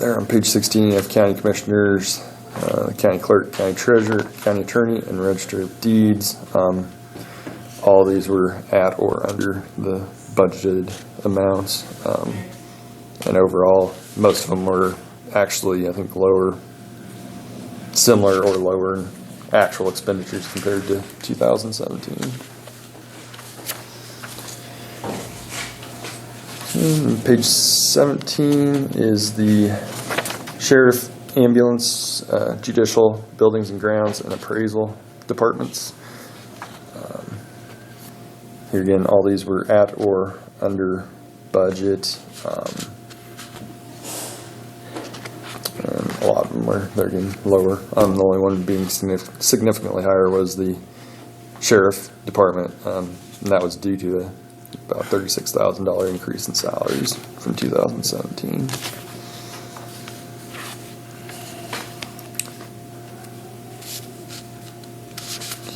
there on page 16, you have county commissioners, county clerk, county treasurer, county attorney, and register of deeds. All these were at or under the budgeted amounts. And overall, most of them were actually, I think, lower, similar or lower in actual expenditures compared to 2017. Page 17 is the sheriff, ambulance, judicial, buildings and grounds, and appraisal departments. Here again, all these were at or under budget. And a lot of them they're getting lower. The only one being significantly higher was the sheriff department, and that was due to about $36,000 increase in salaries from 2017.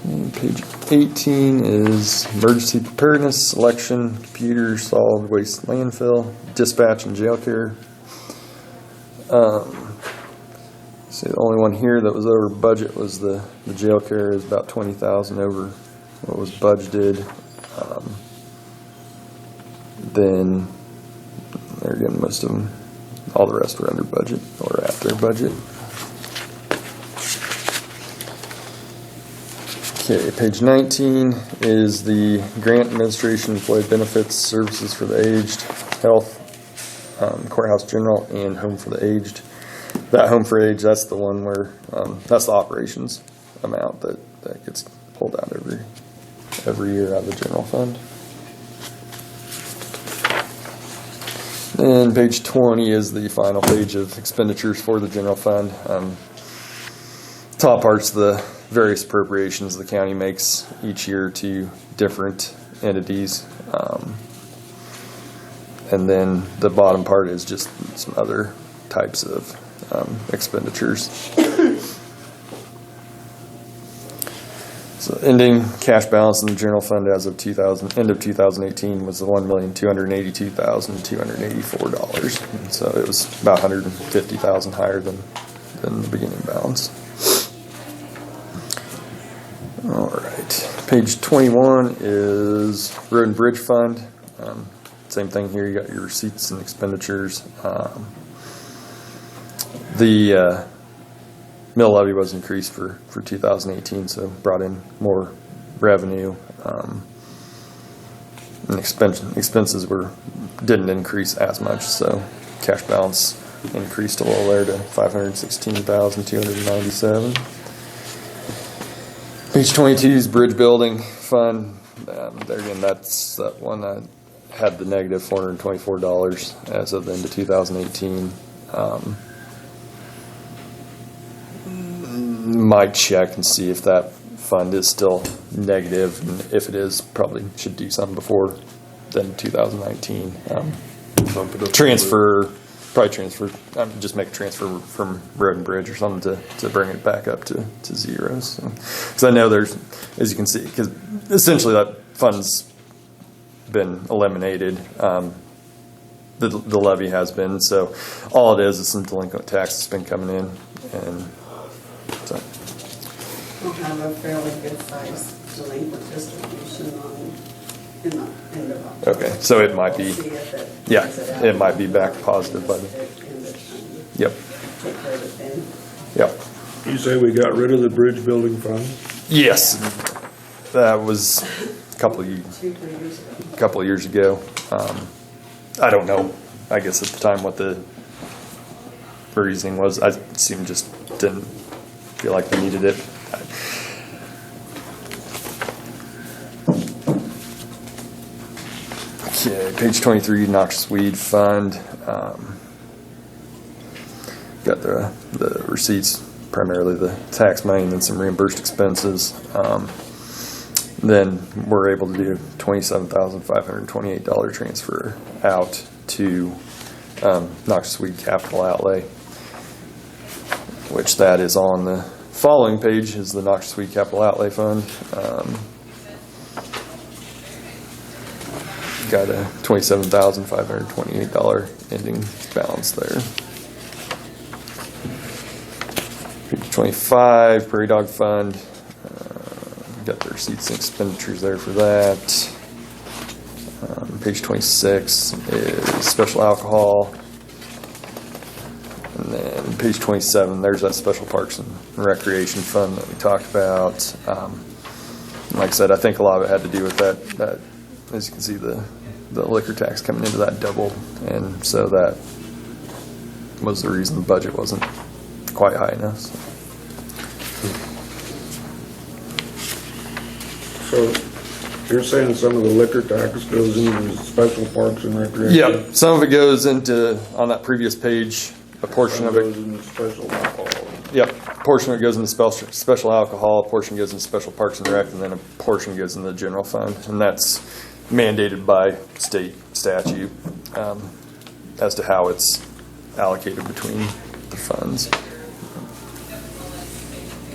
Okay, page 18 is emergency preparedness, election, computer, solid waste landfill, dispatch, and jail care. See, the only one here that was over budget was the jail care is about $20,000 over what was budgeted. Then there again, most of them, all the rest were under budget or at their budget. Okay, page 19 is the grant administration, employee benefits, services for the aged, health, courthouse general, and home for the aged. That home for age, that's the one where that's the operations amount that gets pulled out every year out of the general fund. And page 20 is the final page of expenditures for the general fund. Top part's the various appropriations the county makes each year to different entities. And then the bottom part is just some other types of expenditures. So ending cash balance in the general fund as of end of 2018 was $1,282,284. And so it was about $150,000 higher than the beginning balance. All right. Page 21 is road and bridge fund. Same thing here. You got your receipts and expenditures. The mill levy was increased for 2018, so brought in more revenue. And expenses didn't increase as much, so cash balance increased a little there to $516,297. Page 22 is bridge building fund. There again, that's that one that had the negative $424 as of the end of 2018. Might check and see if that fund is still negative, and if it is, probably should do something before then 2019. Just make a transfer from road and bridge or something to bring it back up to zero. So, because I know there's, as you can see, because essentially that fund's been eliminated. The levy has been, so all it is some delinquent tax that's been coming in, and so we'll have a fairly good size delinquent distribution in the end of October. okay, so it might be, it might be back positive by then. Yep. Take care of it then. Yep. You say we got rid of the bridge building fund? Yes, that was a couple of years ago. I don't know, I guess at the time what the reasoning was. I seemed just didn't feel like we needed it. Okay, page 23, noxious weed fund. Got the receipts, primarily the tax money, and then some reimbursed expenses. Then we're able to do $27,528 transfer out to noxious weed capital outlay, which that is on the following page is the noxious weed capital outlay fund. Got a $27,528 ending balance there. 25, Prairie Dog Fund. Got the receipts and expenditures there for that. Page 26 is special alcohol. And then page 27, there's that special parks and recreation fund that we talked about. Like I said, I think a lot of it had to do with that as you can see, the liquor tax coming into that doubled. And so that was the reason the budget wasn't quite high enough. So you're saying some of the liquor tax goes into the special parks and recreation? Yep, some of it goes into, on that previous page, a portion Some of goes it. into special alcohol. Yep, a portion of it goes into special alcohol, a portion goes into special parks and rec, and then a portion goes into the general fund. And that's mandated by state statute as to how it's allocated between the funds.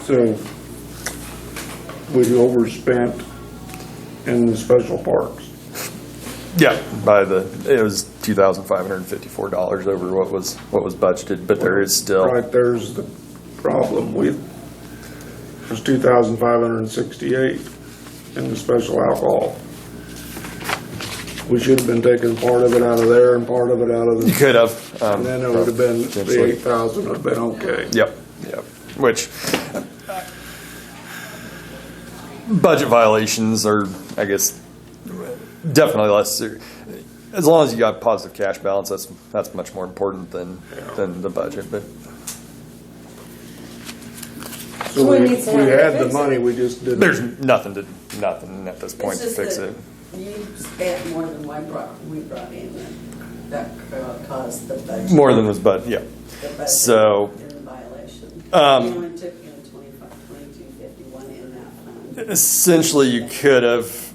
So we overspent in the special parks. Yeah, it was $2,554 over what was budgeted, but there is still. Right, there's the problem. There's 2,568 in the special alcohol. We should have been taking part of it out of there and part of it out of You the, could have. and then it would have been, the potentially. 8,000 would have been okay. Yep. Which budget violations are, I guess, definitely less serious. As long as you got positive cash balance, that's much more important than the budget. But So we we need to have had it the fixed. money, we just didn't. there's nothing at this point to It's just fix that it. You spent more than we brought in, that caused the budget. More than was yeah. the budget So, in violation. um, We only took in 2251 in that fund. essentially, you could have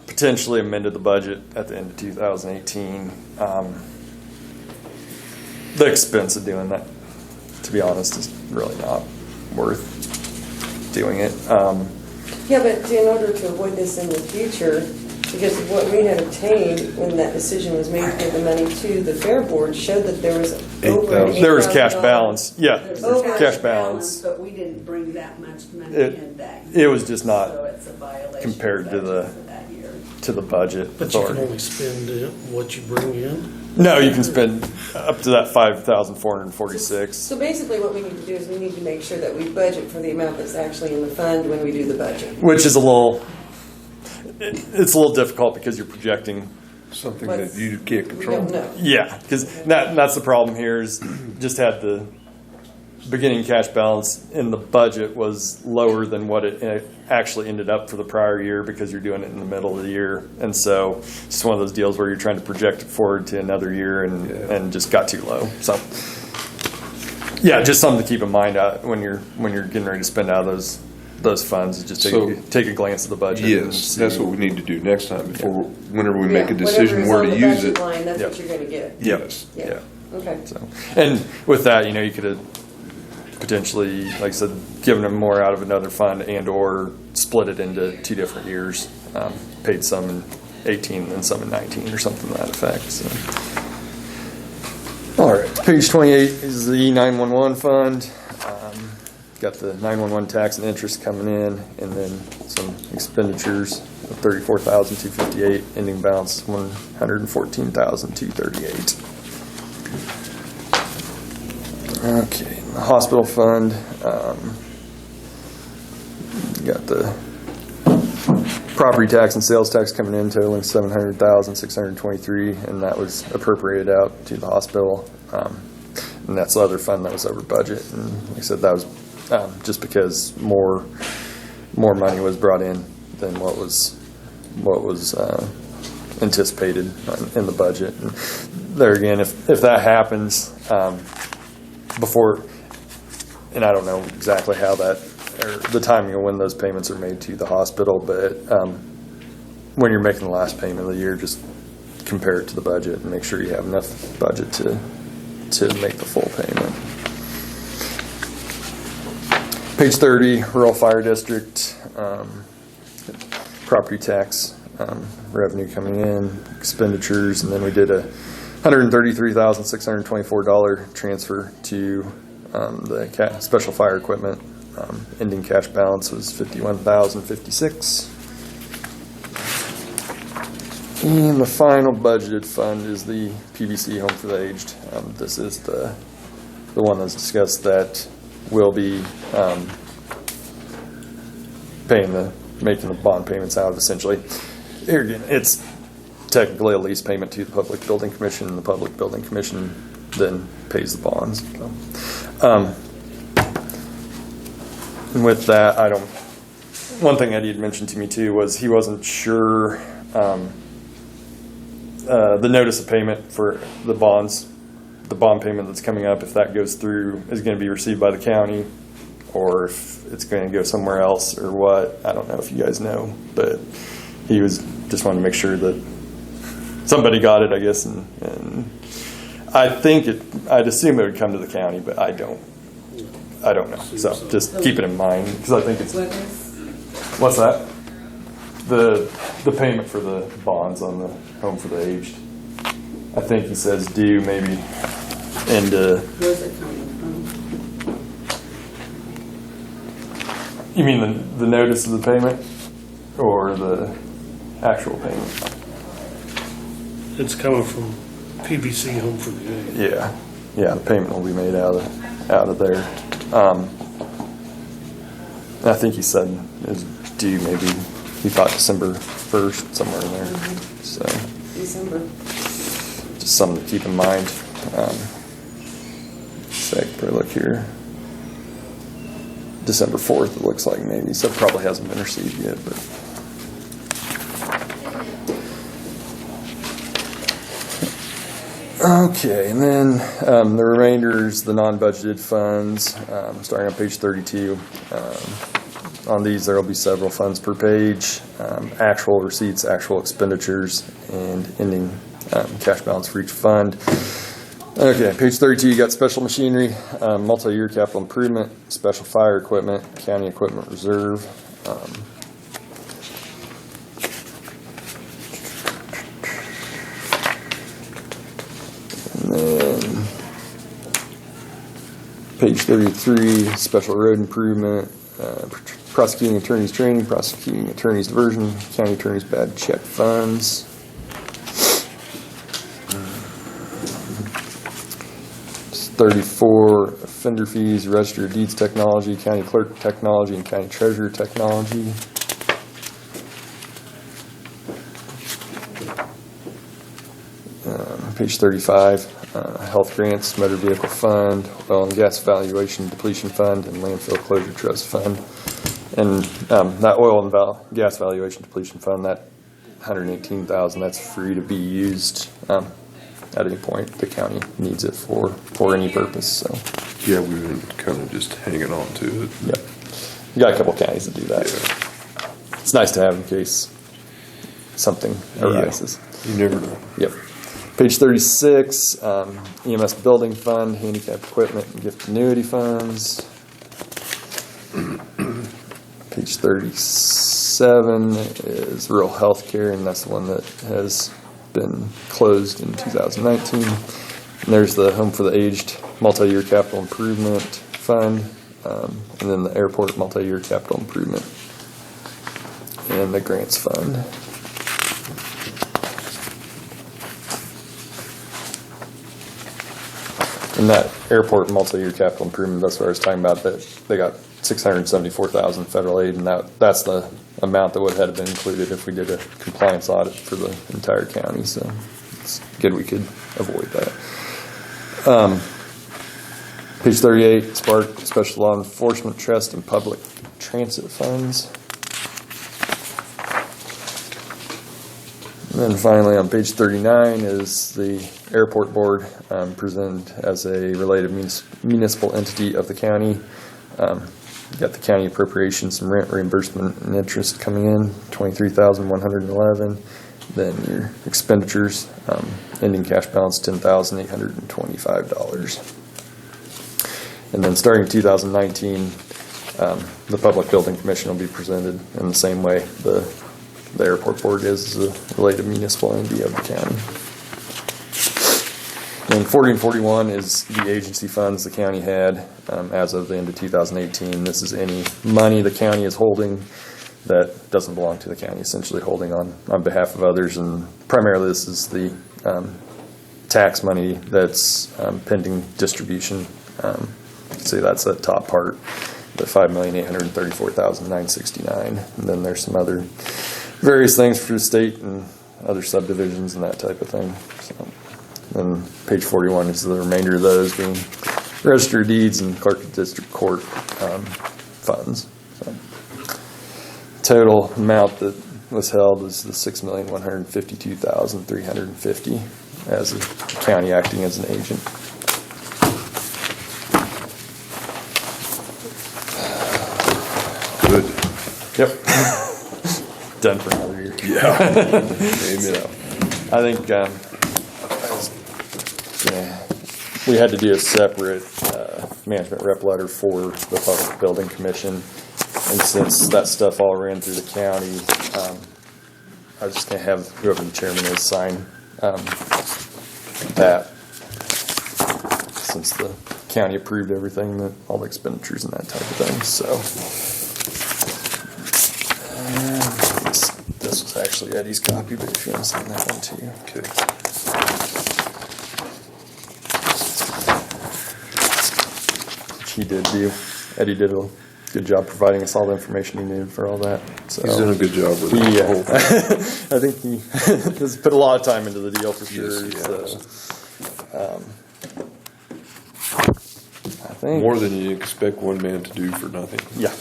potentially amended the budget at the end of 2018. The expense of doing that, to be honest, is really not worth doing it. Yeah, but in order to avoid this in the future, because what we had obtained when that decision was made to give the money to the fair board showed that there was over an $8,000. There was cash balance. Yeah, There's Oh, cash balance. But we didn't bring that much money It- in that it year. was just not So it's a violation compared of to budget for that year. to the budget. But you can authority. only spend what you bring in? No, you can spend up to that 5,446. So basically what we need to do is we need to make sure that we budget for the amount that's actually in the fund when we do the budget. Which is it's a little difficult because you're projecting. Something What's- that you can't We control. don't know. Yeah, because that's the problem here is just had the beginning cash balance in the budget was lower than what it actually ended up for the prior year because you're doing it in the middle of the year. And so it's just one of those deals where you're trying to project it forward to another year and just got too low. So yeah, just something to keep in mind when you're getting ready to spend out of those funds. Is just take a glance at the budget. and Yes, see. that's what we need to do next time whenever we make a Yeah, decision where to use Whatever's on the it. budget line, that's Yep. what you're gonna get. Yes. Yeah. Okay. So, and with that, you could have potentially, like I said, given them more out of another fund and or split it into 2 different years, paid some in 18 and some in 19 or something to that effect. So. All right, page 28 is the 911 fund. Got the 911 tax and interest coming in, and then some expenditures of $34,258, ending balance $114,238. Okay, the hospital fund, got the property tax and sales tax coming in totaling $700,623, and that was appropriated out to the hospital. And that's the other fund that was over budget. And like I said, that was just because more money was brought in than what was anticipated in the budget. And there again, if that happens before, and I don't know exactly how that or the timing of when those payments are made to the hospital, but when you're making the last payment of the year, just compare it to the budget and make sure you have enough budget to make the full payment. Page 30, rural fire district, property tax revenue coming in, expenditures, and then we did a $133,624 transfer to the special fire equipment, ending cash balance was $51,056. And the final budgeted fund is the PBC Home for the Aged. This is the one that's discussed that will be making the bond payments out of, essentially. Here again, it's technically a lease payment to the Public Building Commission, and the Public Building Commission then pays the bonds. And with that, one thing Eddie had mentioned to me too was he wasn't sure the notice of payment for the bonds, the bond payment that's coming up, if that goes through, is going to be received by the county, or if it's going to go somewhere else, or what. I don't know if you guys know, but he was just wanting to make sure that somebody got it, I guess, and I'd assume it would come to the county, but I don't know. So just keep it in mind, because I think it's, what's that? The payment for the bonds on the Home for the Aged. I think he says due maybe into. Where's it coming from? You mean the notice of the payment or the actual payment? It's coming from PBC Home for the Aged. Yeah, the payment will be made out of there. I think he said it was due maybe, he thought December 1st, somewhere in there. So December. just something to keep in mind. So I can probably look here. December 4th, it looks like maybe. So it probably hasn't been received yet, but. Okay, and then the remainder is the non-budgeted funds, starting on page 32. On these, there will be several funds per page, actual receipts, actual expenditures, and ending cash balance for each fund. Okay, page 32, you got special machinery, multi-year capital improvement, special fire equipment, county equipment reserve. And then page 33, special road improvement, prosecuting attorneys training, prosecuting attorneys diversion, county attorneys bad check funds. 34, offender fees, register of deeds technology, county clerk technology, and county treasurer technology. Page 35, health grants, motor vehicle fund, oil and gas valuation depletion fund, and landfill closure trust fund. And that oil and gas valuation depletion fund, that $118,000, that's free to be used at any point the county needs it for any purpose. So Yeah, we've been kind of just hanging on to it. yep, you got a couple counties that do that. Yeah. It's nice to have in case something arises. You never know. Yep. Page 36, EMS building fund, handicap equipment, and gift annuity funds. Page 37 is rural health care, and that's the one that has been closed in 2019. And there's the Home for the Aged multi-year capital improvement fund, and then the airport multi-year capital improvement, and the grants fund. And that airport multi-year capital improvement, that's what I was talking about, that they got $674,000 federal aid, and that's the amount that would have been included if we did a compliance audit for the entire county. So it's good we could avoid that. Page 38, Spark Special Law Enforcement Trust and Public Transit Funds. And then finally on page 39 is the airport board, presented as a related municipal entity of the county. You got the county appropriations and rent reimbursement and interest coming in, $23,111. Then your expenditures, ending cash balance $10,825. And then starting 2019, the Public Building Commission will be presented in the same way the airport board is a related municipal entity of the county. And 40 and 41 is the agency funds the county had as of the end of 2018. This is any money the county is holding that doesn't belong to the county, essentially holding on behalf of others. And primarily this is the tax money that's pending distribution. You can see that's that top part, the $5,834,969. And then there's some other various things for the state and other subdivisions and that type of thing. So, and page 41 is the remainder of those being register of deeds and clerk of district court funds. So, total amount that was held is the $6,152,350 as the county acting as an agent. Good. Yep. Done for another year. Yeah. Amen. I think we had to do a separate management rep letter for the Public Building Commission. And since that stuff all ran through the county, I was just going to have whoever the chairman is sign that, since the county approved everything, that all the expenditures and that type of thing. So this was actually Eddie's copy, but if you want to sign that one too. Okay. Eddie did a good job providing us all the information he needed for all that. So He's done a good job with it. yeah, I think he has put a lot of time into the deal for sure. Yes, he has. So, I think More than you expect one man to do for nothing. yeah,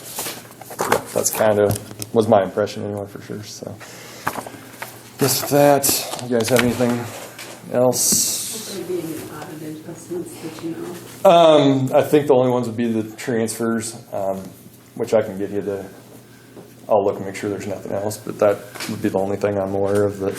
that's kind of was my impression anyway, for sure. So, guess with that, you guys have anything else? Will there be any audited adjustments that you know? I think the only ones would be the transfers, which I can give you I'll look and make sure there's nothing else, but that would be the only thing I'm aware of that